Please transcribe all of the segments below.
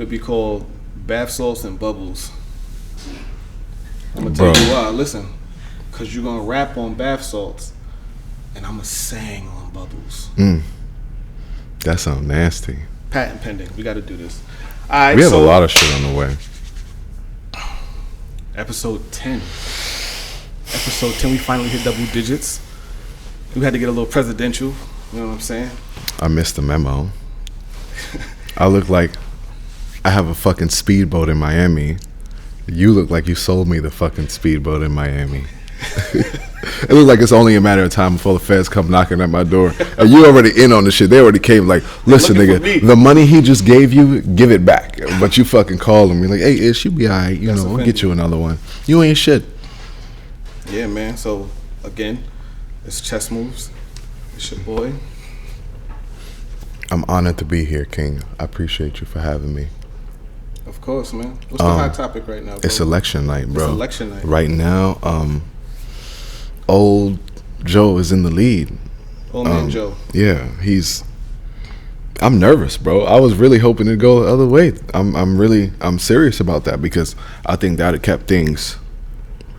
be called bath salts and bubbles. I'm gonna tell you why. Listen, cause you're gonna rap on bath salts, and I'm gonna sing on bubbles. That sounds nasty. Patent pending. We got to do this. All right, we have a lot of shit on the way. Episode 10. Episode 10. We finally hit double digits. We had to get a little presidential. You know what I'm saying? I missed the memo. I look like I have a fucking speedboat in Miami. You look like you sold me the fucking speedboat in Miami. It looks like it's only a matter of time before the feds come knocking at my door. And you already in on the shit. They already came like, listen, nigga, the money he just gave you, give it back. But you fucking call him. You're like, hey, it should be all right. You know, we'll get you another one. You ain't shit. Yeah, man. So, again, it's Chess Moves. It's your boy. I'm honored to be here, King. I appreciate you for having me. Of course, man. What's the hot topic right now, bro? It's election night, bro. It's election night. Right now, old Joe is in the lead. Old man Joe. Yeah, I'm nervous, bro. I was really hoping to go the other way. I'm serious about that because I think that it kept things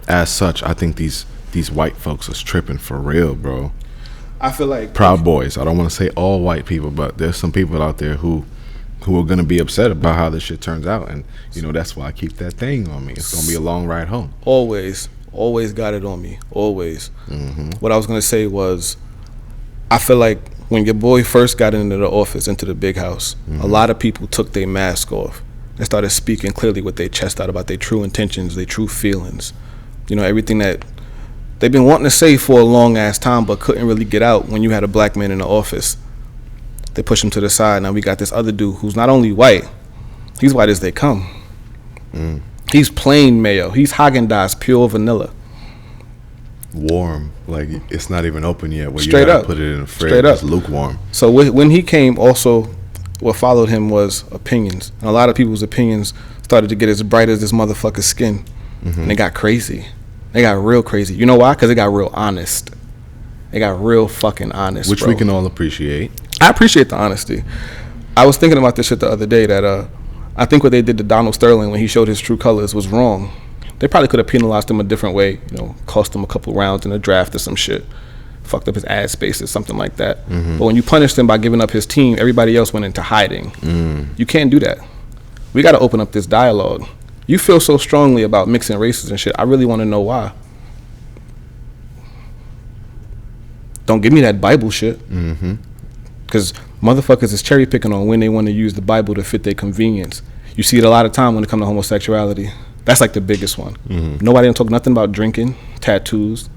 as such. I think these white folks is tripping for real, bro. I feel like Proud Boys. I don't want to say all white people, but there's some people out there who are going to be upset about how this shit turns out. And, you know, that's why I keep that thing on me. It's going to be a long ride home. Always got it on me. Always. What I was going to say was, I feel like when your boy first got into the office, into the big house, a lot of people took their mask off and started speaking clearly with their chest out about their true intentions, their true feelings. You know, everything that they've been wanting to say for a long ass time but couldn't really get out when you had a black man in the office. They push him to the side. Now we got this other dude who's not only white, he's white as they come. He's plain mayo. He's Haagen-Dazs, pure vanilla. Warm. Like, it's not even open yet. Where Straight you gotta up. put it in the fridge. Straight up. It's lukewarm. So when he came, also, what followed him was opinions. And a lot of people's opinions started to get as bright as this motherfucker's skin. And they got crazy. They got real crazy. You know why? Because they got real honest. They got real fucking honest, Which bro. we can all appreciate. I appreciate the honesty. I was thinking about this shit the other day that I think what they did to Donald Sterling when he showed his true colors was wrong. They probably could have penalized him a different way, you know, cost him a couple rounds in a draft or some shit, fucked up his ad spaces, something like that. But when you punished him by giving up his team, everybody else went into hiding. You can't do that. We got to open up this dialogue. You feel so strongly about mixing races and shit. I really want to know why. Don't give me that Bible shit. Because motherfuckers is cherry picking on when they want to use the Bible to fit their convenience. You see it a lot of time when it comes to homosexuality. That's like the biggest one. Nobody don't talk nothing about drinking, tattoos,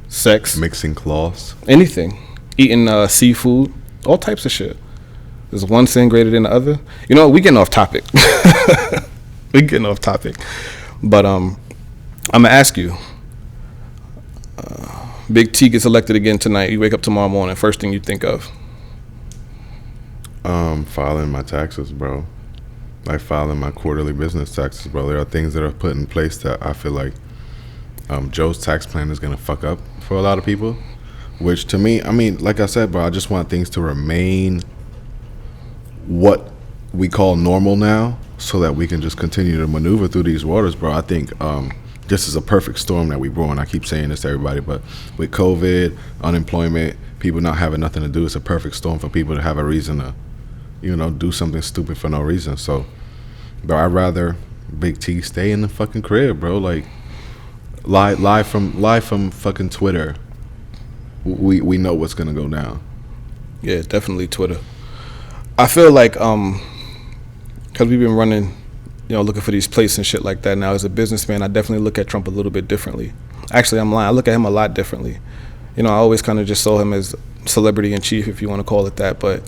sex, Mixing cloths. anything, eating seafood, all types of shit. There's one sin greater than the other. You know what? We getting off topic. We getting off topic. But I'm gonna ask you. Big T gets elected again tonight. You wake up tomorrow morning. First thing you think of? Filing my taxes, bro. Like filing my quarterly business taxes, bro. There are things that are put in place that I feel like Joe's tax plan is gonna fuck up for a lot of people. Which to me, I mean, like I said, bro, I just want things to remain what we call normal now, so that we can just continue to maneuver through these waters, bro. I think this is a perfect storm that we brewing. I keep saying this to everybody, but with COVID, unemployment, people not having nothing to do, it's a perfect storm for people to have a reason to, you know, do something stupid for no reason. So, bro, I'd rather Big T stay in the fucking crib, bro. Like, live from fucking Twitter. We know what's gonna go down. Yeah, definitely Twitter. I feel like because we've been running, you know, looking for these places and shit like that. Now, as a businessman, I definitely look at Trump a little bit differently. Actually, I'm lying. I look at him a lot differently. You know, I always kind of just saw him as celebrity in chief, if you want to call it that. But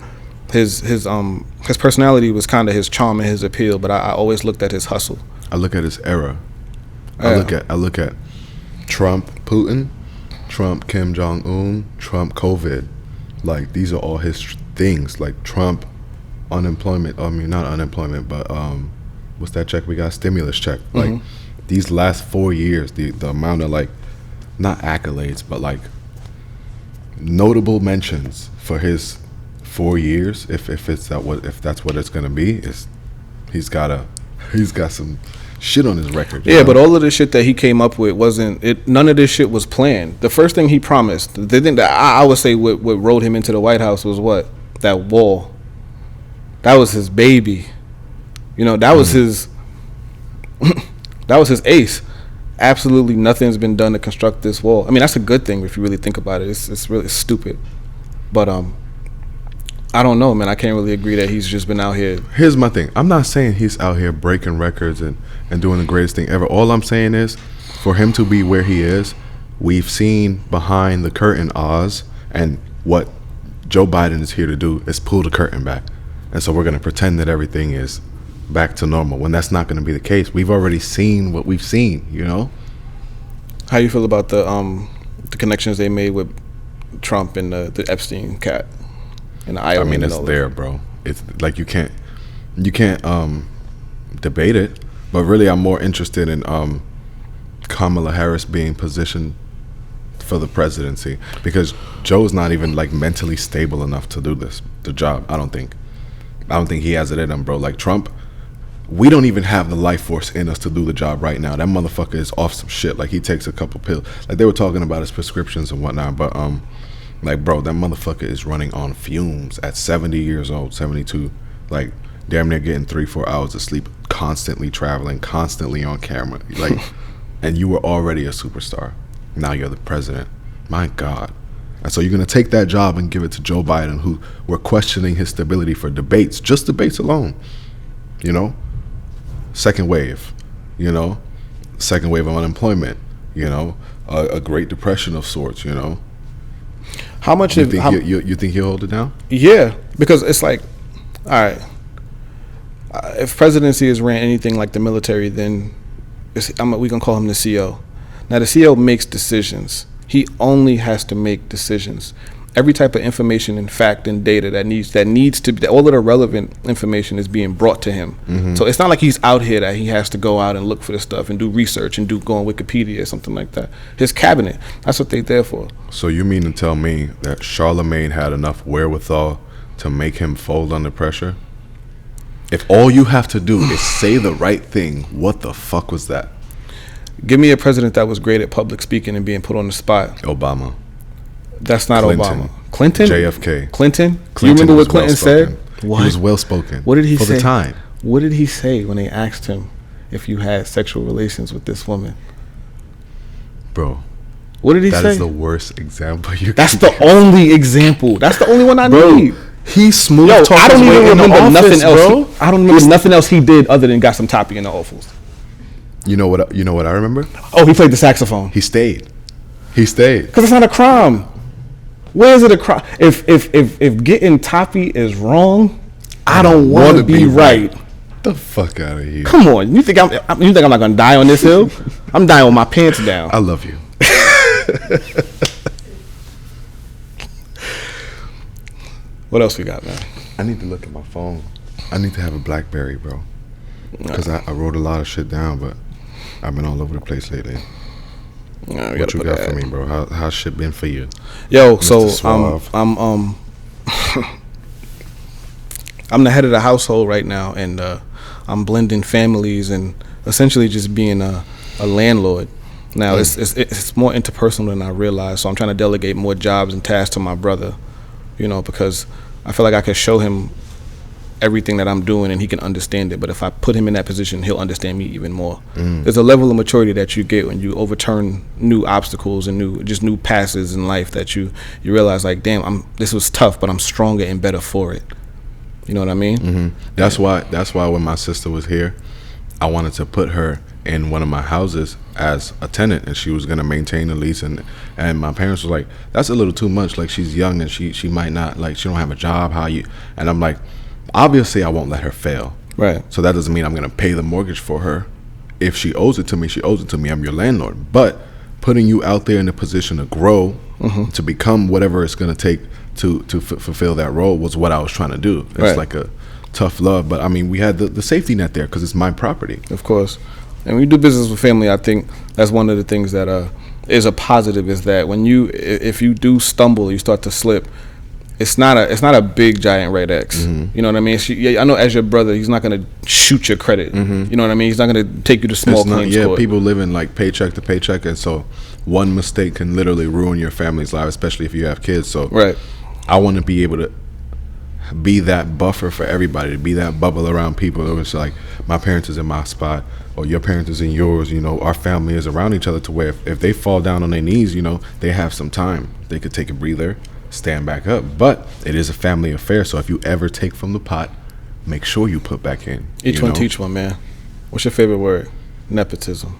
his personality was kind of his charm and his appeal. But I always looked at his hustle. I look at his era. Yeah. I look at Trump, Putin, Trump, Kim Jong-un, Trump, COVID. Like, these are all his things. Like, Trump, unemployment. I mean, not unemployment, but what's that check we got? Stimulus check. Like, these last 4 years, the amount of, like, not accolades, but like notable mentions for his 4 years, if that's what it's gonna be, is he's got some shit on his record. Yeah, but all of the shit that he came up with none of this shit was planned. The first thing he promised, the thing that I would say what rode him into the White House was what? That wall. That was his baby. You know, that was his that was his ace. Absolutely nothing's been done to construct this wall. I mean, that's a good thing if you really think about it. It's really stupid. But I don't know, man. I can't really agree that he's just been out here. Here's my thing. I'm not saying he's out here breaking records and doing the greatest thing ever. All I'm saying is, for him to be where he is, we've seen behind the curtain Oz, and what Joe Biden is here to do is pull the curtain back. And so we're going to pretend that everything is back to normal when that's not going to be the case. We've already seen what we've seen, you know? How you feel about the connections they made with Trump and the Epstein cat? And I mean, it's there, bro. It's like you can't debate it. But really, I'm more interested in Kamala Harris being positioned for the presidency, because Joe's not even like mentally stable enough to do the job. I don't think he has it in him, bro. Like Trump, we don't even have the life force in us to do the job right now. That motherfucker is off some shit. Like he takes a couple pills. Like they were talking about his prescriptions and whatnot, but like, bro, that motherfucker is running on fumes at 70 years old, 72. Like, damn near getting 3-4 hours of sleep, constantly traveling, constantly on camera. Like, and you were already a superstar. Now you're the president. My God. And so you're going to take that job and give it to Joe Biden, who we're questioning his stability for debates, just debates alone. You know? Second wave. You know? Second wave of unemployment. You know? A Great Depression of sorts, you know? How much you think he'll hold it down? Yeah, because it's like, all right, if presidency is ran anything like the military, then we gonna call him the CO. Now the CO makes decisions. He only has to make decisions. Every type of information and fact and data that needs to be, all of the relevant information is being brought to him. Mm-hmm. So it's not like he's out here that he has to go out and look for the stuff and do research and go on Wikipedia or something like that. His cabinet, that's what they're there for. So you mean to tell me that Charlemagne had enough wherewithal to make him fold under pressure? If all you have to do is say the right thing, what the fuck was that? Give me a president that was great at public speaking and being put on the spot. Obama. That's not Clinton. Obama. Clinton? JFK. Clinton? You remember what Clinton said? What? He was well-spoken. What did he say? For the time. What did he say when they asked him if you had sexual relations with this woman? Bro. What did he say? That is the worst example you That's the only example. That's the only one I need. He's smooth. Yo, I don't even remember nothing else. Bro. I don't remember nothing else he did other than got some toppy in the offals. You know what I remember? Oh, he played the saxophone. He stayed. Because it's not a crime. Where is it a crime? If getting toppy is wrong, I don't want to be right. The fuck out of here. Come on. You think I'm not gonna die on this hill? I'm dying with my pants down. I love you. What else we got, man? I need to look at my phone. I need to have a BlackBerry, bro. Because I wrote a lot of shit down, but I've been all over the place lately. What you got for me, bro? How's shit been for you? Yo, so I'm the head of the household right now, and I'm blending families and essentially just being a landlord. Now it's more interpersonal than I realized, so I'm trying to delegate more jobs and tasks to my brother, you know, because I feel like I could show him everything that I'm doing and he can understand it, but if I put him in that position, he'll understand me even more. There's a level of maturity that you get when you overturn new obstacles and new passes in life that you realize, like, damn, this was tough, but I'm stronger and better for it. You know what I mean? Mm-hmm. That's why when my sister was here, I wanted to put her in one of my houses as a tenant, and she was going to maintain the lease, and my parents was like, that's a little too much, like, she's young and she might not, like, she don't have a job, and I'm like, obviously I won't let her fail, right? So that doesn't mean I'm going to pay the mortgage for her. If she owes it to me, she owes it to me. I'm your landlord. But putting you out there in a position to grow, to become whatever it's going to take to fulfill that role was what I was trying to do. It's like a tough love, but I mean, we had the safety net there because it's my property. Of course. And when you do business with family, I think that's one of the things that is a positive, is that if you do stumble, you start to slip, it's not a big giant red X. You know what I mean? I know as your brother, he's not gonna shoot your credit. You know what I mean? He's not gonna take you to small claims court. People living like paycheck to paycheck, and so one mistake can literally ruin your family's life, especially if you have kids. So right, I want to be able to be that buffer for everybody, to be that bubble around people. It was like my parents is in my spot, or your parents is in yours. You know, our family is around each other to where if they fall down on their knees, you know, they have some time. They could take a breather, stand back up. But it is a family affair, so if you ever take from the pot, make sure you put back in. Each one teach one, man. What's your favorite word? Nepotism.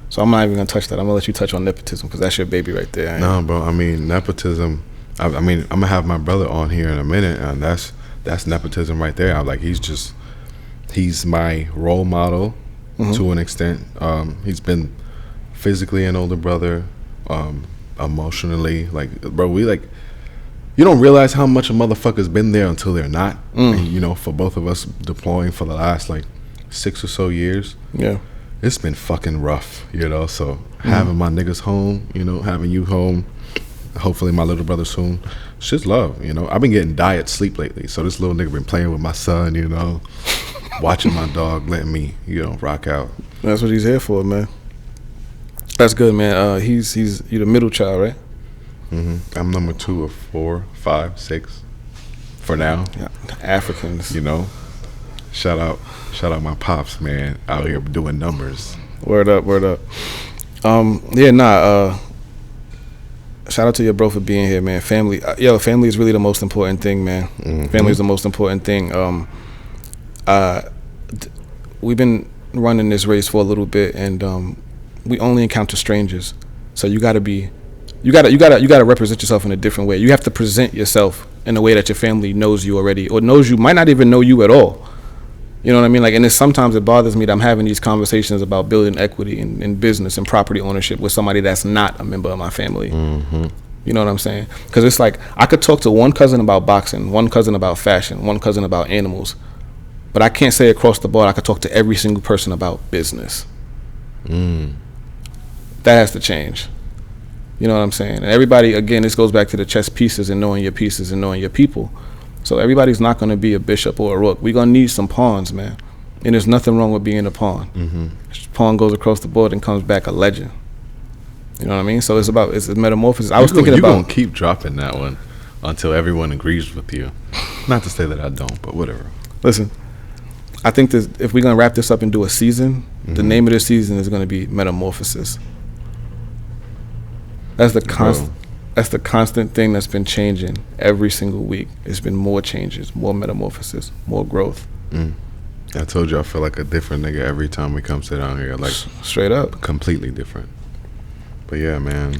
So I'm not even gonna touch that. I'm gonna let you touch on nepotism because that's your baby right there. No, bro. I mean, nepotism. I mean, I'm gonna have my brother on here in a minute, and that's nepotism right there. I'm like, he's my role model to an extent. He's been physically an older brother, emotionally, like, bro, we like. You don't realize how much a motherfucker's been there until they're not. And, you know, for both of us deploying for the last like 6 or so years, it's been fucking rough, you know. So having my niggas home, you know, having you home, hopefully my little brother soon, shit's love, you know. I've been getting diet sleep lately, so this little nigga been playing with my son, you know, watching my dog, letting me, you know, rock out. That's what he's here for, man. That's good, man. He's you the middle child, right? I'm number 2 of 4, 5, 6 for now. Yeah. Africans, you know. Shout out my pops, man, out here doing numbers. Word up. Shout out to your bro for being here, man. Family, family is really the most important thing, man. Family is the most important thing. We've been running this race for a little bit, and we only encounter strangers. So you gotta represent yourself in a different way. You have to present yourself in a way that your family knows you already, or might not even know you at all. You know what I mean? Like, and sometimes it bothers me that I'm having these conversations about building equity in business and property ownership with somebody that's not a member of my family. You know what I'm saying? Because it's like I could talk to one cousin about boxing, one cousin about fashion, one cousin about animals, but I can't say across the board I could talk to every single person about business. That has to change. You know what I'm saying? And everybody, again, this goes back to the chess pieces and knowing your pieces and knowing your people. So everybody's not going to be a bishop or a rook. We're going to need some pawns, man. And there's nothing wrong with being a pawn. Pawn goes across the board and comes back a legend. You know what I mean? So it's a metamorphosis. I was thinking about... You're going to keep dropping that one until everyone agrees with you. Not to say that I don't, but whatever. Listen, I think that if we're going to wrap this up and do a season, the name of this season is going to be Metamorphosis. That's the constant thing that's been changing every single week. It's been more changes, more metamorphosis, more growth. I told you I feel like a different nigga every time we come sit down here. Like, straight up. Completely different. But yeah, man.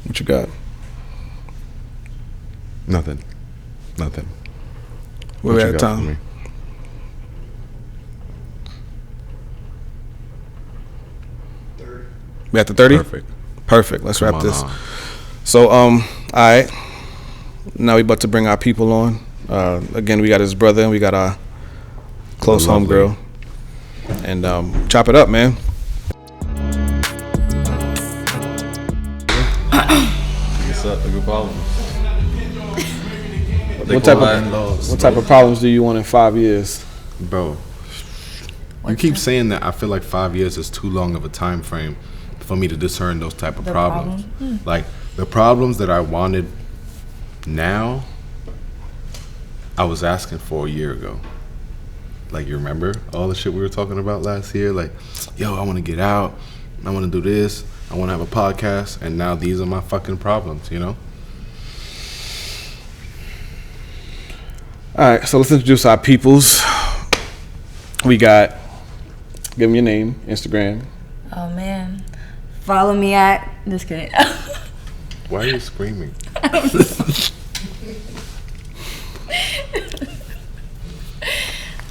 What you got? Nothing. We're at time. We at the 30? Perfect. Let's wrap this. So, all right. Now we about to bring our people on. Again, we got his brother and we got our close homegirl. And chop it up, man. What's up? Bigger problems. What type of problems do you want in 5 years? Bro, you keep saying that. I feel like 5 years is too long of a time frame for me to discern those type of problems. Like, the problems that I wanted now, I was asking for a year ago. Like, you remember all the shit we were talking about last year? Like, yo, I want to get out. I want to do this. I want to have a podcast. And now these are my fucking problems, you know? All right, so let's introduce our peoples. We got, give them your name, Instagram. Oh, man. Follow me at, just kidding. Why are you screaming?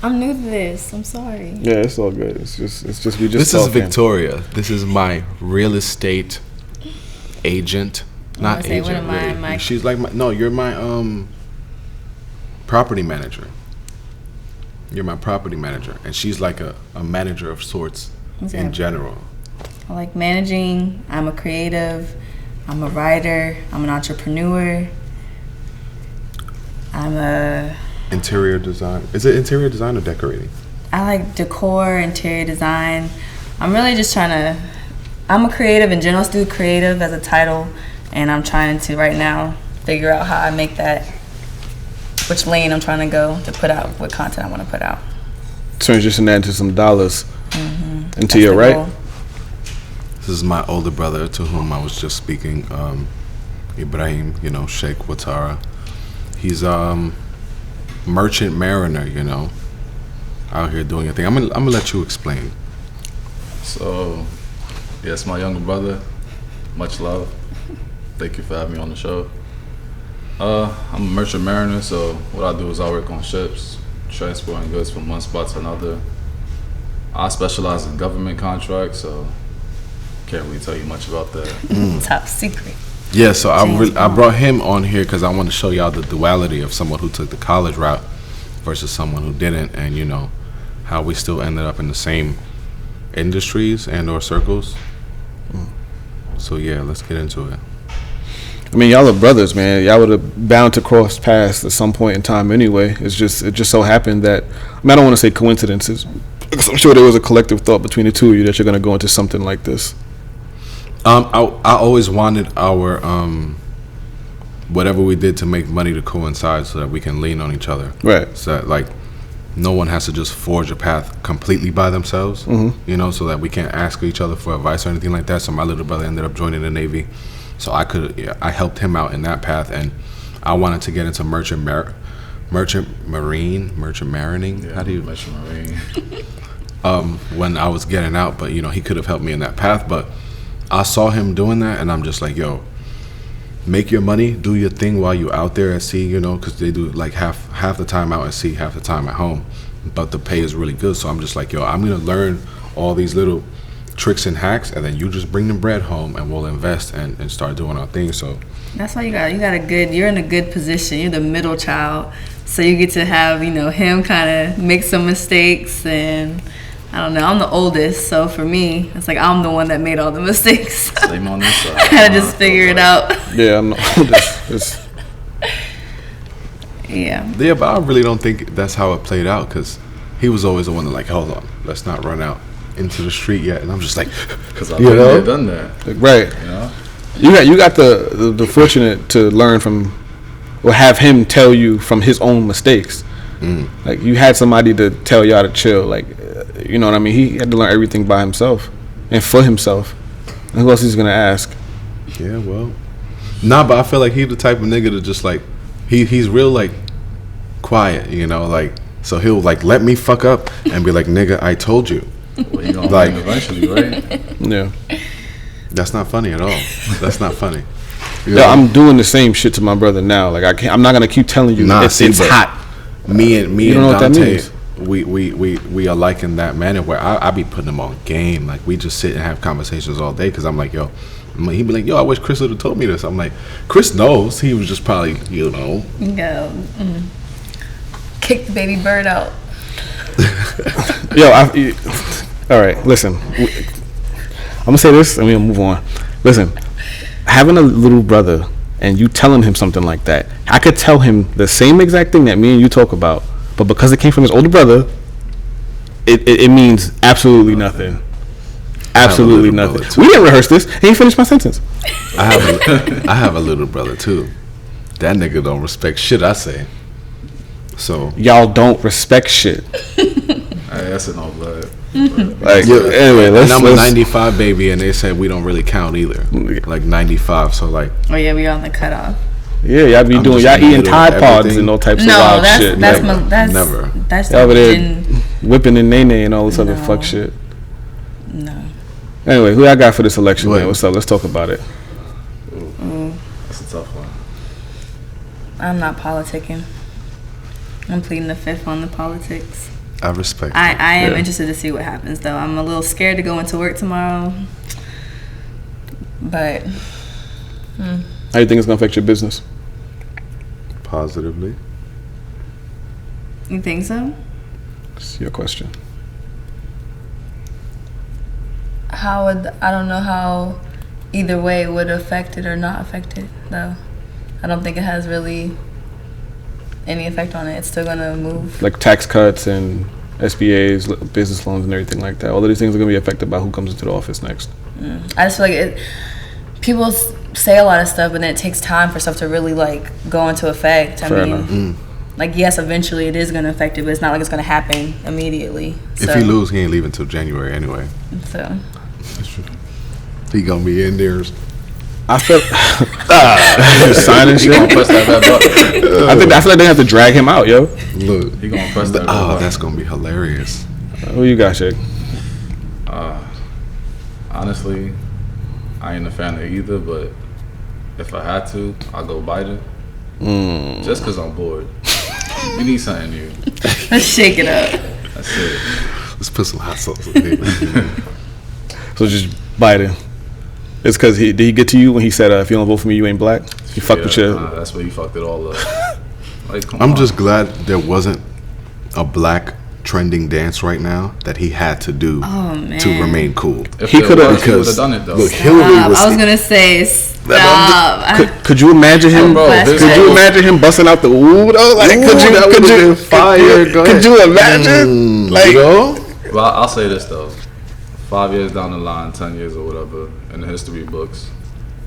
I'm new to this. I'm sorry. Yeah, it's all good. It's just we just. This is Victoria. This is my real estate agent. Not agent. What am I? She's like you're my property manager. You're my property manager, and she's like a manager of sorts in general. I like managing. I'm a creative. I'm a writer. I'm an entrepreneur. I'm a... Interior design. Is it interior design or decorating? I like decor, interior design. I'm really just trying to... I'm a creative in general. Let's do creative as a title. And I'm trying to, right now, figure out how I make that, which lane I'm trying to go to put out, what content I want to put out. Transition that into some dollars. Into That's your the right. goal. This is my older brother to whom I was just speaking, Ibrahim, Sheikh Watara. He's merchant mariner, out here doing a thing. I'm gonna let you explain. So, yes, my younger brother. Much love. Thank you for having me on the show. I'm a merchant mariner, so what I do is I work on ships, transporting goods from one spot to another. I specialize in government contracts, so can't really tell you much about that. Top secret. Yeah, so I brought him on here because I want to show y'all the duality of someone who took the college route versus someone who didn't, and how we still ended up in the same industries and or circles. So yeah, let's get into it. I mean, y'all are brothers, man. Y'all would have bound to cross paths at some point in time anyway. It just so happened that, I don't want to say coincidences, because I'm sure there was a collective thought between the two of you that you're going to go into something like this. I always wanted our whatever we did to make money to coincide so that we can lean on each other. Right. So that no one has to just forge a path completely by themselves. So that we can't ask each other for advice or anything like that. So my little brother ended up joining the Navy. So I helped him out in that path, and I wanted to get into merchant marining. Yeah, How do you? merchant marine? When I was getting out, but he could have helped me in that path. But I saw him doing that, and I'm just like, yo, make your money, do your thing while you're out there at sea, because they do like half the time out at sea, half the time at home, but the pay is really good. So I'm just like, yo, I'm gonna learn all these little tricks and hacks, and then you just bring the bread home, and we'll invest and start doing our thing. So That's why you're in a good position. You're the middle child, so you get to have him kind of make some mistakes, and I don't know. I'm the oldest, so for me, it's like I'm the one that made all the mistakes. Same on this side. I had to just figure it out. Yeah, I'm the oldest. Yeah. yeah, but I really don't think that's how it played out, because he was always the one that hold on, let's not run out into the street yet, and I'm just like, Because I've been there, done that. Right. You got the fortunate to learn from, or have him tell you from his own mistakes. Like you had somebody to tell y'all to chill. Like, you know what I mean? He had to learn everything by himself and for himself. And who else he's gonna ask? yeah, well, but I feel like he's the type of nigga to just he's real quiet, so he'll let me fuck up and be like, nigga, I told you. Well, you gonna learn eventually, right? Yeah. That's not funny at all. That's not funny. Yeah, I'm doing the same shit to my brother now. Like I'm not gonna keep telling you it's hot. Me and know what that Dante, means. we are like in that manner where I be putting him on game. Like we just sit and have conversations all day, because I'm like, yo, he'd be like, yo, I wish Chris would have told me this. I'm like, Chris knows. He was just probably, Kick the baby bird out. Yo, all right, listen. I'm gonna say this and we'll move on. Listen, having a little brother and you telling him something like that, I could tell him the same exact thing that me and you talk about, but because it came from his older brother, it means absolutely nothing. Absolutely nothing. We didn't rehearse this. He ain't finished my sentence. I have a little brother too. That nigga don't respect shit I say. So Y'all don't respect shit. That's an old blood. Anyway, let's. And I'm a 95 baby, and they said we don't really count either. 95, so Oh yeah, we on the cutoff. Yeah, y'all be doing. Y'all eating Tide Pods and all types of wild shit. Never. That's over there whipping and nene and all this other fuck shit. No. Anyway, who I got for this election, man? What's up? Let's talk about it. That's a tough one. I'm not politicking. I'm pleading the fifth on the politics. I respect. I am interested to see what happens, though. I'm a little scared to go into work tomorrow, but. How do you think it's gonna affect your business? Positively. You think so? That's your question. I don't know how either way would affect it or not affect it, though. I don't think it has really any effect on it. It's still gonna move. Like tax cuts and SBAs, business loans, and everything like that. All of these things are gonna be affected by who comes into the office next. I just feel like people say a lot of stuff, but then it takes time for stuff to really like go into effect. Fair enough. Like yes, eventually it is gonna affect it, but it's not like it's gonna happen immediately. If he lose, he ain't leaving until January anyway. So That's true. He gonna be in there. I feel signing shit. Gonna press that button. I feel like they have to drag him out, yo. Look, He gonna press that oh, button. that's gonna be hilarious. Who you got, Shake? Honestly, I ain't a fan of either, but if I had to, I'll go Biden. Just because I'm bored. We need something new. let's shake it up. That's it. Let's put some hot sauce in here. So just Biden. It's because did he get to you when he said, if you don't vote for me, you ain't black? He fucked with you. That's where you fucked it all up. Like, come I'm on. just glad there wasn't a black trending dance right now that he had to do to remain cool. If he there could have was, he would have done it though. Look, Hillary was. I was gonna say stop. Could you imagine him? Bro, Could you imagine him busting out the ooh though? Like, could you imagine? Like, you know? Well, I'll say this though. 5 years down the line, 10 years or whatever, in the history books,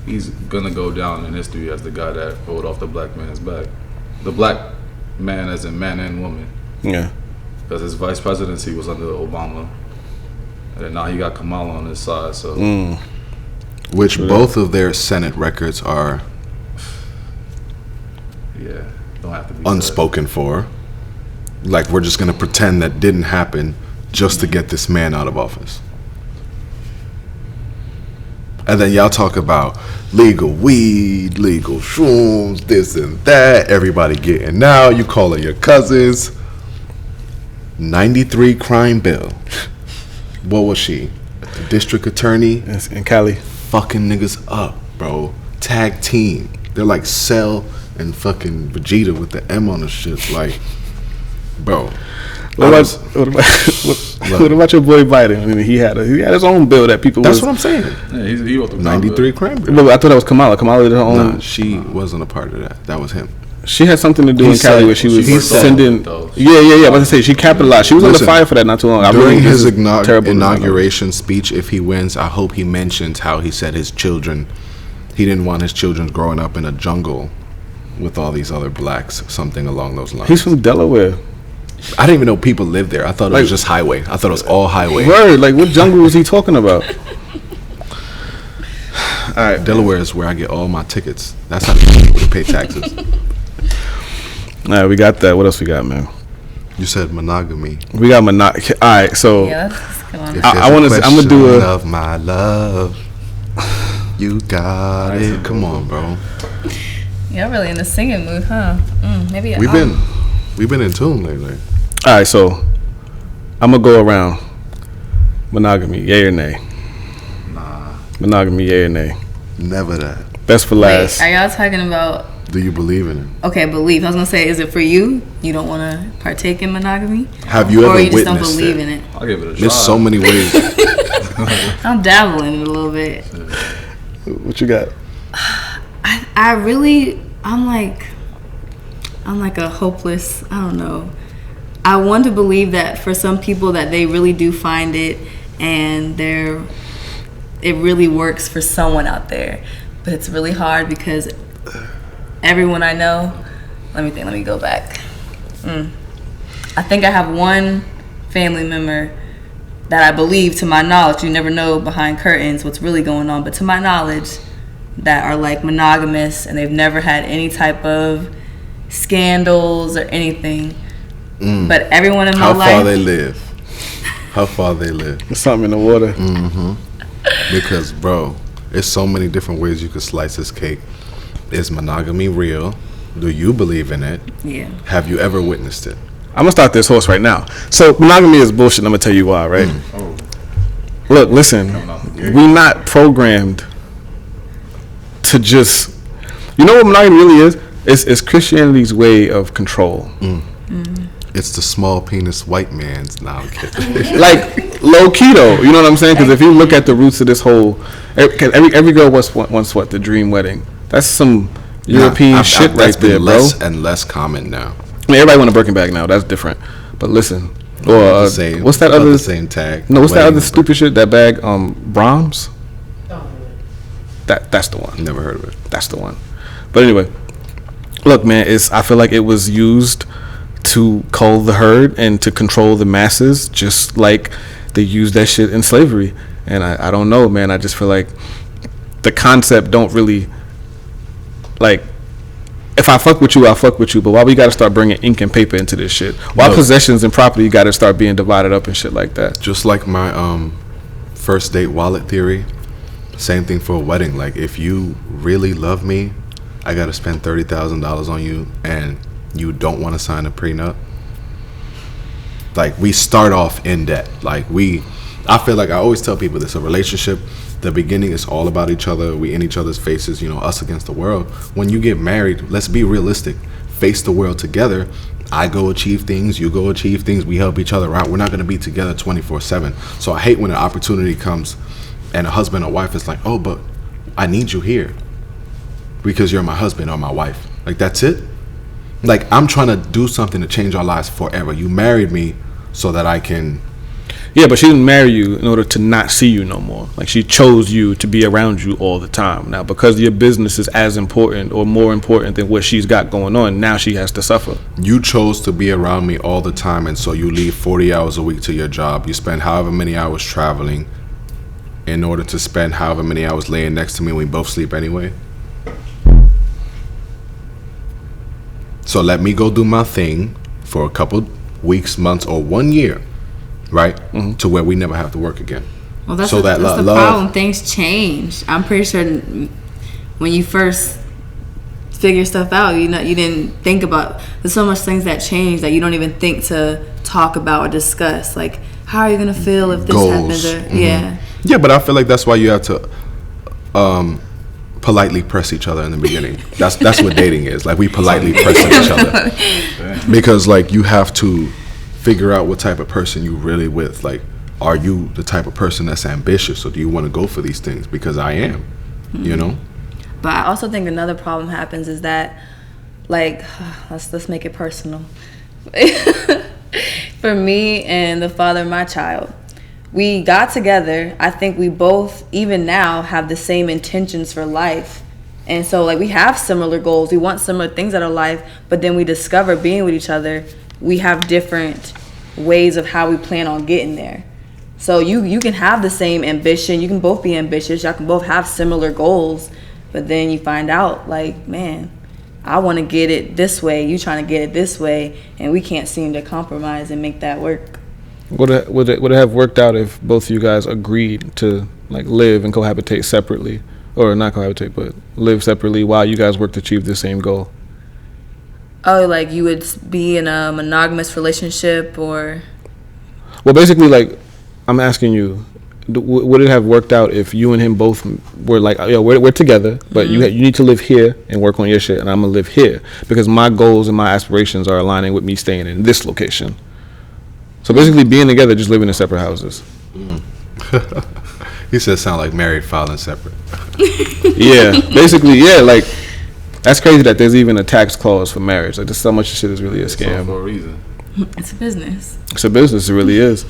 he's gonna go down in history as the guy that rode off the black man's back. The black man as in man and woman. yeah. Because his vice presidency was under Obama. And then now he got Kamala on his side, so Which both of their Senate records are yeah, don't have to be unspoken for. Like, we're just gonna pretend that didn't happen just to get this man out of office. And then y'all talk about legal weed, legal shrooms, this and that, everybody getting out, you calling your cousins. 93 crime bill. What was she? The district attorney? Yes, in Cali. Fucking niggas up, bro. Tag team. They're like Cell and fucking Vegeta with the M on the shit. Like, bro. What about your boy Biden? I mean, he had his own bill that people. That's what I'm saying. Yeah, he wrote the 93 crime bill. But I thought that was Kamala. Kamala did her own. Nah, she wasn't a part of that. That was him. She had something to do He in Cali said- where she was he said- sending. though. Yeah. I was gonna say she capitalized. She was under Listen, fire for that not too long. During his terrible inauguration speech, if he wins, I hope he mentions how he said his children, he didn't want his children growing up in a jungle with all these other blacks, something along those lines. He's from Delaware. I didn't even know people lived there. I thought it was just highway. I thought it was all highway. Word, like what jungle was he talking about? All right, Delaware is where I get all my tickets. That's how we pay taxes. all right, we got that. What else we got, man? You said monogamy. We got All right, so Yeah, let's go on. If I there's a wanna say- I'm gonna do question a- of my love. You got it. Come on, bro. You're really in the singing mood, huh? Maybe We've been in tune lately. all right, so I'm gonna go around. Monogamy, yay or nay? Nah. Monogamy, yay or nay? Never that. Best for last. Wait, are y'all talking about? Do you believe in it? Okay, believe. I was gonna say, is it for you? You don't want to partake in monogamy, Have you or ever you just don't witnessed believe it? in it? I'll give it a try. There's so many ways. I'm dabbling in it a little bit. What you got? I'm like a hopeless, I don't know. I want to believe that for some people that they really do find it and it really works for someone out there. But it's really hard because everyone I know, let me go back. I think I have one family member that I believe, to my knowledge, you never know behind curtains what's really going on, but to my knowledge, that are like monogamous and they've never had any type of scandals or anything. But everyone in my life, How far they live. There's something in the water. Because, bro, there's so many different ways you could slice this cake. Is monogamy real? Do you believe in it? yeah. Have you ever witnessed it? I'm gonna start this horse right now. So monogamy is bullshit. I'm gonna tell you why, right? Oh, Look, listen, we not programmed to just. You know what monogamy really is? It's Christianity's way of control. It's the small penis white man's. Nah, I'm kidding. Like low keto, you know what I'm saying? Because if you look at the roots of this whole, every girl wants what the dream wedding. That's some European shit right there, bro. Less and less common now. I mean, everybody want a Birkin bag now. That's different. But listen, or what's that other the same tag? No, what's that other stupid shit? That bag, Brahms. That's the one. Never heard of it. That's the one. But anyway, look, man, I feel like it was used to cull the herd and to control the masses, just like they used that shit in slavery. And I don't know, man. I just feel like the concept don't really, like, if I fuck with you, I'll fuck with you. But why we got to start bringing ink and paper into this shit? Why possessions and property got to start being divided up and shit like that? Just like my first date wallet theory, same thing for a wedding. Like, if you really love me, I got to spend $30,000 on you, and you don't want to sign a prenup. Like, we start off in debt. Like, I feel like I always tell people this: a relationship, the beginning is all about each other. We in each other's faces, us against the world. When you get married, let's be realistic. Face the world together. I go achieve things, you go achieve things. We help each other out. We're not going to be together 24/7. So I hate when an opportunity comes and a husband or wife is like, oh, but I need you here because you're my husband or my wife. Like, that's it. Like, I'm trying to do something to change our lives forever. You married me so that I can. Yeah, but she didn't marry you in order to not see you no more. Like, she chose you to be around you all the time. Now, because your business is as important or more important than what she's got going on, now she has to suffer. You chose to be around me all the time, and so you leave 40 hours a week to your job. You spend however many hours traveling in order to spend however many hours laying next to me. We both sleep anyway. So let me go do my thing for a couple weeks, months, or 1 year, right? Mm-hmm. To where we never have to work again. Well, that's the problem. Things change. I'm pretty sure when you first figure stuff out, you didn't think about. There's so much things that change that you don't even think to talk about or discuss. Like, how are you gonna feel if this happens? Or, mm-hmm. Yeah, but I feel like that's why you have to politely press each other in the beginning. That's what dating is. Like, we politely press each other because, like, you have to figure out what type of person you really with. Like, are you the type of person that's ambitious, or do you want to go for these things? Because I am, mm-hmm. But I also think another problem happens is that, like, let's make it personal. For me and the father of my child, we got together. I think we both, even now, have the same intentions for life. And so, like, we have similar goals. We want similar things out of life. But then we discover, being with each other, we have different ways of how we plan on getting there. So you can have the same ambition. You can both be ambitious. Y'all can both have similar goals. But then you find out, like, man, I want to get it this way. You trying to get it this way. And we can't seem to compromise and make that work. Would it have worked out if both of you guys agreed to, like, live and cohabitate separately, or not cohabitate, but live separately while you guys work to achieve the same goal? Oh, like you would be in a monogamous relationship, or? Well, basically, like, I'm asking you, would it have worked out if you and him both were like, yeah, we're together, but mm-hmm. you need to live here and work on your shit, and I'm gonna live here because my goals and my aspirations are aligning with me staying in this location. So basically, being together, just living in separate houses. He said, "Sound like married, filing separate." Yeah, basically, yeah. Like, that's crazy that there's even a tax clause for marriage. Like, just so much shit is really a scam. It's all for a reason. It's a business. It's a business. It really is.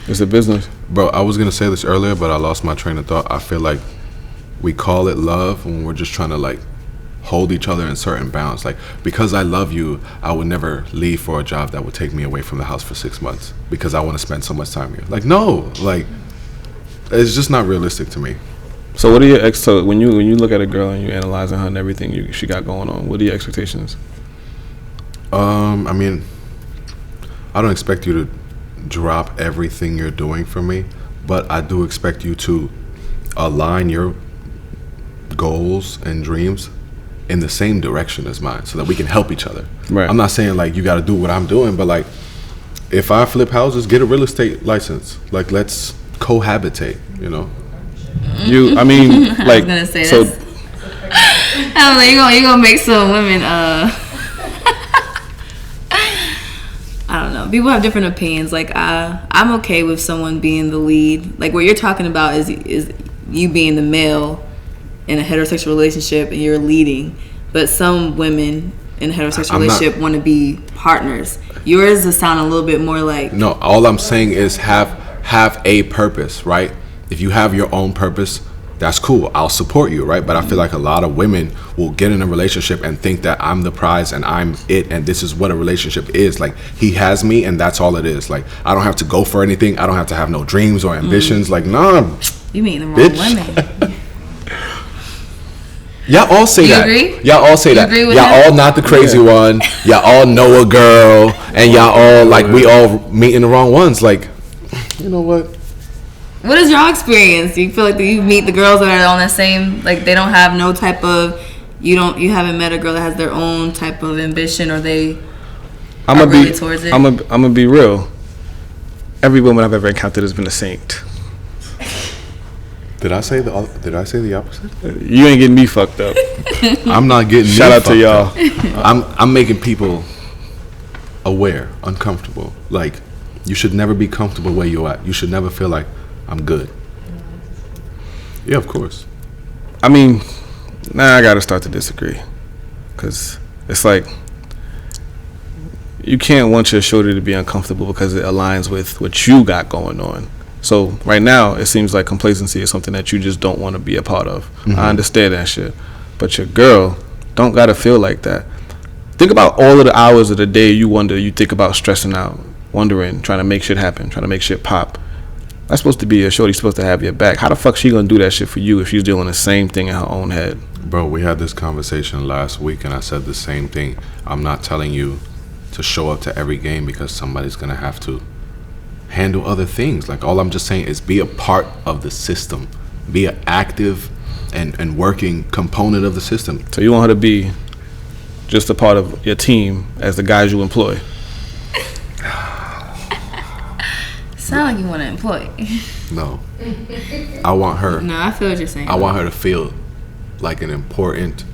It's a business. Bro, I was gonna say this earlier, but I lost my train of thought. I feel like we call it love when we're just trying to, like, hold each other in certain bounds. Like, because I love you, I would never leave for a job that would take me away from the house for 6 months because I want to spend so much time here. Like, no, like, it's just not realistic to me. So what are your so when you look at a girl and you're analyzing her and everything she got going on, what are your expectations? I mean, I don't expect you to drop everything you're doing for me, but I do expect you to align your goals and dreams in the same direction as mine so that we can help each other. Right. I'm not saying, like, you got to do what I'm doing, but, like, if I flip houses, get a real estate license. Like, let's cohabitate, I mean, like, I was gonna say so. I was like, you're gonna make some women. I know. People have different opinions. Like, I'm okay with someone being the lead. Like, what you're talking about is you being the male in a heterosexual relationship and you're leading. But some women in a heterosexual relationship want to be partners. Yours is sound a little bit more like... No, all I'm saying is have a purpose, right? If you have your own purpose, that's cool. I'll support you, right? But I feel like a lot of women will get in a relationship and think that I'm the prize and I'm it, and this is what a relationship is. Like, he has me and that's all it is. Like, I don't have to go for anything. I don't have to have no dreams or ambitions. Like, nah. You mean the wrong bitch. women. Y'all all say that. Agree? Y'all all say that. Agree with y'all him? all not the crazy one. Y'all all know a girl, and y'all all like we all meeting the wrong ones. Like, you know what? What is your experience? Do you feel like you meet the girls that are on the same, like they don't have no type of, you haven't met a girl that has their own type of ambition, or they are really towards it? I'm gonna be real. Every woman I've ever encountered has been a saint. Did I say the opposite? You ain't getting me fucked up. I'm not getting. Shout out to y'all. I'm making people aware, uncomfortable. Like, you should never be comfortable where you're at. You should never feel like I'm good. Yeah, of course. I mean, I gotta start to disagree, cause it's like you can't want your shorty to be uncomfortable because it aligns with what you got going on. So right now, it seems like complacency is something that you just don't want to be a part of. I understand that shit, but your girl don't gotta feel like that. Think about all of the hours of the day you think about stressing out, wondering, trying to make shit happen, trying to make shit pop. That's supposed to be your shorty, supposed to have your back. How the fuck she gonna do that shit for you if she's doing the same thing in her own head? Bro, we had this conversation last week and I said the same thing. I'm not telling you to show up to every game because somebody's gonna have to handle other things. Like, all I'm just saying is be a part of the system. Be an active and working component of the system. So you want her to be just a part of your team as the guys you employ? Sound like you want to employ. No. I want her. No, I feel what you're saying. I want her to feel like an important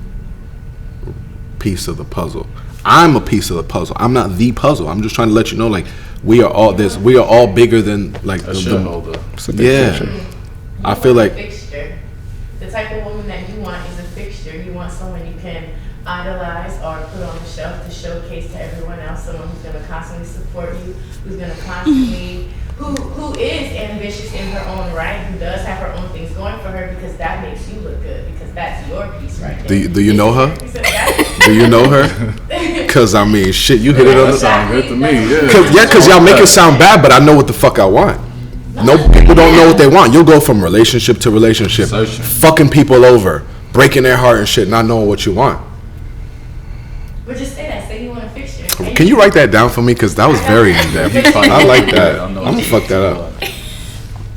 piece of the puzzle. I'm a piece of the puzzle. I'm not the puzzle. I'm just trying to let you know, like, we are all this. We are all bigger than like A shareholder. yeah. I feel like fixture. The type of woman that you want is a fixture. You want someone you can idolize or put on the shelf to showcase to everyone else. Someone who's going to constantly support you, who's going to constantly, who is ambitious in her own right, who does have her own things going for her, because that makes you look good, because that's your piece right there. Do you know her? Do you know her? Because I mean, shit, you hit it on That the. sound good to me. Yeah. Because y'all make it sound bad, but I know what the fuck I want. No, people don't know what they want. You'll go from relationship to relationship, Searching. fucking people over, breaking their heart and shit, not knowing what you want. But just say that. Say you want a fixture. Can you write that down for me? Because that was very in depth. I like that. I I'm know gonna what fuck you that mean. up.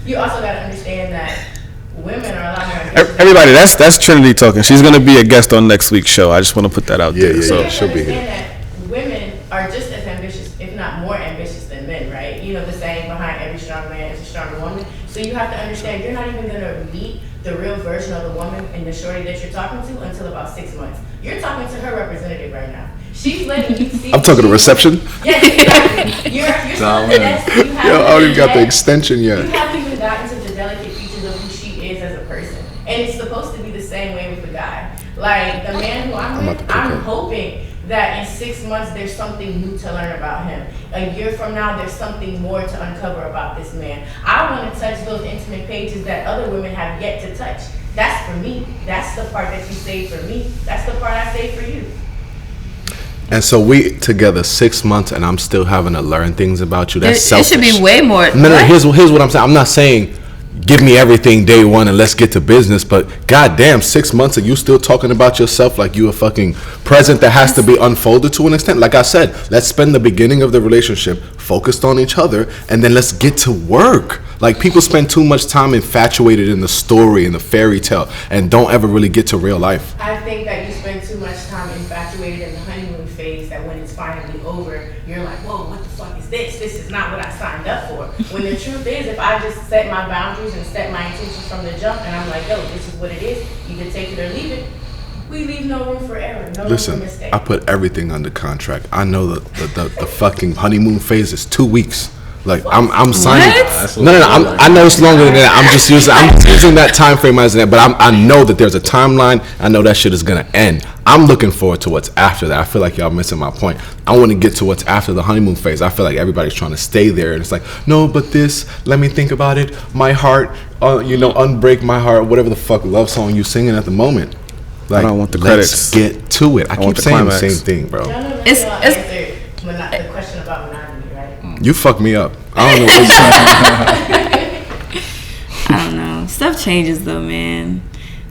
You also got to understand that women are a lot more ambitious. Everybody, that's Trinity talking. She's gonna be a guest on next week's show. I just want to put that out Yeah, there. yeah, So yeah. She'll be here. Understand that women are just as ambitious, if not more ambitious than men, right? You know, the saying behind every strong man is a strong woman. So you have to understand you're not even going to meet the real version of the woman and the shorty that you're talking to until about 6 months. You're talking to her representative right now. She's letting you see. I'm talking to reception. Yes, exactly. You're Nah, supposed to, that's, you Yo, I don't even got the that- extension You yet. haven't even gotten to the delicate features of who she is as a person. And it's supposed to be the same way with the guy. Like, the man who I'm about to with, cook I'm up. hoping that in 6 months there's something new to learn about him. A year from now, there's something more to uncover about this man. I want to touch those intimate pages that other women have yet to touch. That's for me. That's the part that you save for me. That's the part I save for you. And so we together 6 months, and I'm still having to learn things about you. That's It selfish. should be way more. No, what? here's what I'm saying. I'm not saying give me everything day one and let's get to business, but goddamn, 6 months and you still talking about yourself like you a fucking present that has to be unfolded to an extent. Like I said, let's spend the beginning of the relationship focused on each other, and then let's get to work. Like, people spend too much time infatuated in the story and the fairy tale and don't ever really get to real life. I think that you spend too much time infatuated in the honeymoon phase, that when it's finally over, you're like, whoa, what the fuck is this? This is not what I signed up for. When the truth is, if I just set my boundaries and set my intentions from the jump, and I'm like, yo, this is what it is, you can take it or leave it, We leave no room for error, no room Listen, for mistake. I put everything under contract. I know the fucking honeymoon phase is 2 weeks. Like I'm signing. No. I know it's longer than that. I'm just using that time frame as that. But I know that there's a timeline. I know that shit is gonna end. I'm looking forward to what's after that. I feel like y'all missing my point. I want to get to what's after the honeymoon phase. I feel like everybody's trying to stay there, and it's like, no, but this. Let me think about it. My heart, unbreak my heart. Whatever the fuck love song you singing at the moment. Like, I don't want the let's credits. get to it. I keep the saying climax. the same thing, bro. It's the question about monogamy, right? You fucked me up. I don't know what you I don't know. Stuff changes though, man.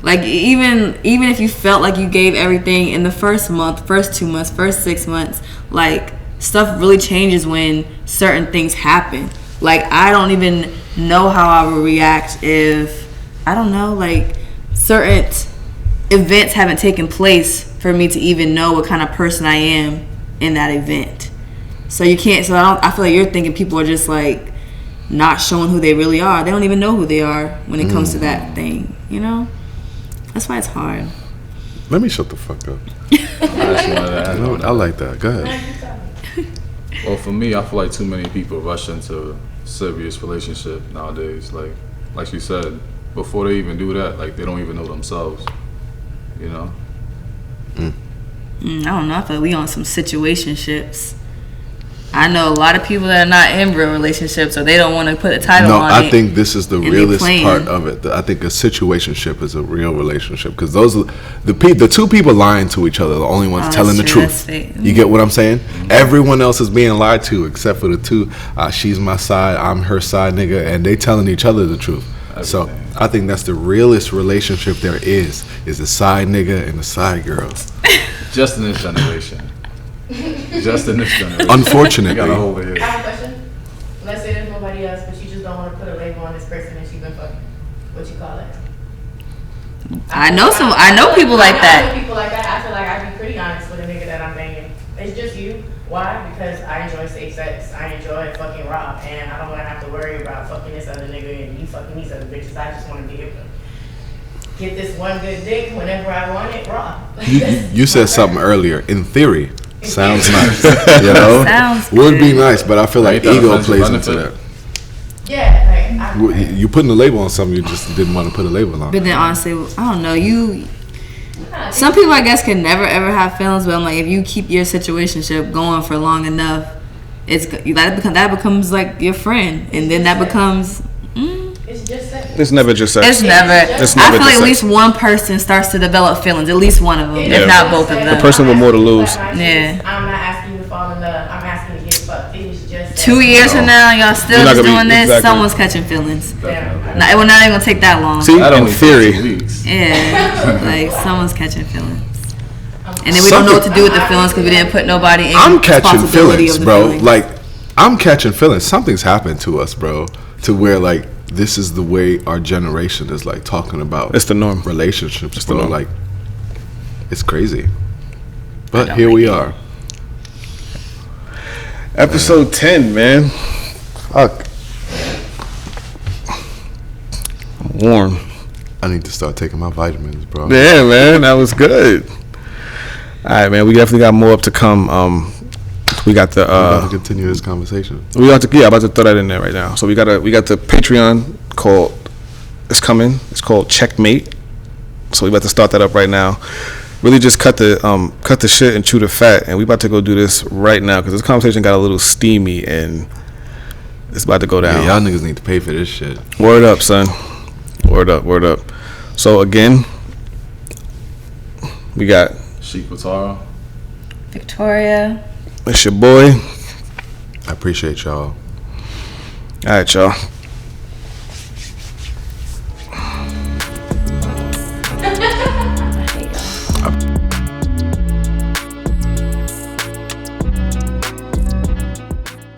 Like even if you felt like you gave everything in the first month, first 2 months, first 6 months, like stuff really changes when certain things happen. Like I don't even know how I would react if like certain events haven't taken place for me to even know what kind of person I am in that event. So you can't. So I feel like you're thinking people are just like not showing who they really are. They don't even know who they are when it comes to that thing. You know, that's why it's hard. Let me shut the fuck up. I like that. Go ahead. Well, for me, I feel like too many people rush into serious relationship nowadays. Like she said, before they even do that, like they don't even know themselves. You know. I don't know. I feel like we on some situationships. I know a lot of people that are not in real relationships, or they don't want to put a title on it. No, I think this is the realest playing. part of it. I think a situationship is a real relationship because those are the two people lying to each other, are the only ones telling the truth. You get what I'm saying? Everyone else is being lied to except for the two. She's my side, I'm her side, nigga, and they telling each other the truth. So I think that's the realest relationship there is a side nigga and a side girl. Just in this generation. Unfortunately. You gotta hold it. I have a question. Let's say there's nobody else, but you just don't want to put a label on this person that you've been fucking. What you call it? I know people like that. I know people like that. I feel like I'd be pretty honest with a nigga that I'm banging. It's just you. Why? Because I enjoy safe sex. I enjoy fucking raw, and I don't want to have to worry about fucking this other nigga and you fucking these other bitches. I just want to get this one good dick whenever I want it raw. You said something earlier. In theory, sounds nice. You know, Sounds would be good. nice, but I feel like Ain't that ego a friendship plays into benefit? that. Yeah, like You putting a label on something you just didn't want to put a label on. But then honestly, I don't know. Some people I guess can never ever have feelings, but I'm like, if you keep your situationship going for long enough, that becomes like your friend, and then that becomes. it's just sex. It's never just sex. It's never. It's I never feel like just at least sex. one person starts to develop feelings. At least one of them, Yeah. if not both of them. The person with more to lose. Yeah. I'm not asking you to fall in love. I'm asking you to get fucked. It was just 2 years from now, y'all still You're not just gonna doing be- this. exactly. Someone's catching feelings. Yeah. It will not even gonna take that long. See, That in only takes 2 theory, weeks. Yeah, like someone's catching feelings, and then we don't know what to do with the feelings because we didn't put nobody in I'm catching responsibility feelings, of the bro. feelings. Like, I'm catching feelings. Something's happened to us, bro, to where, like, this is the way our generation is, like, talking about it's the norm. relationships, It's the bro. norm. Like, it's crazy. But don't here like we it. are. Episode 10, man. Fuck. I'm warm. I need to start taking my vitamins, bro. Yeah, man, that was good. All right, man, we definitely got more up to come. We got the we got to continue this conversation. about to throw that in there right now. So we got the Patreon called. It's coming. It's called Checkmate. So we about to start that up right now. Really just cut the shit and chew the fat, and we about to go do this right now because this conversation got a little steamy and it's about to go down. Yeah, y'all niggas need to pay for this shit. Word up, son. Word up. So again, we got Sheik Watara. Victoria. it's your boy. I appreciate y'all. All right, y'all.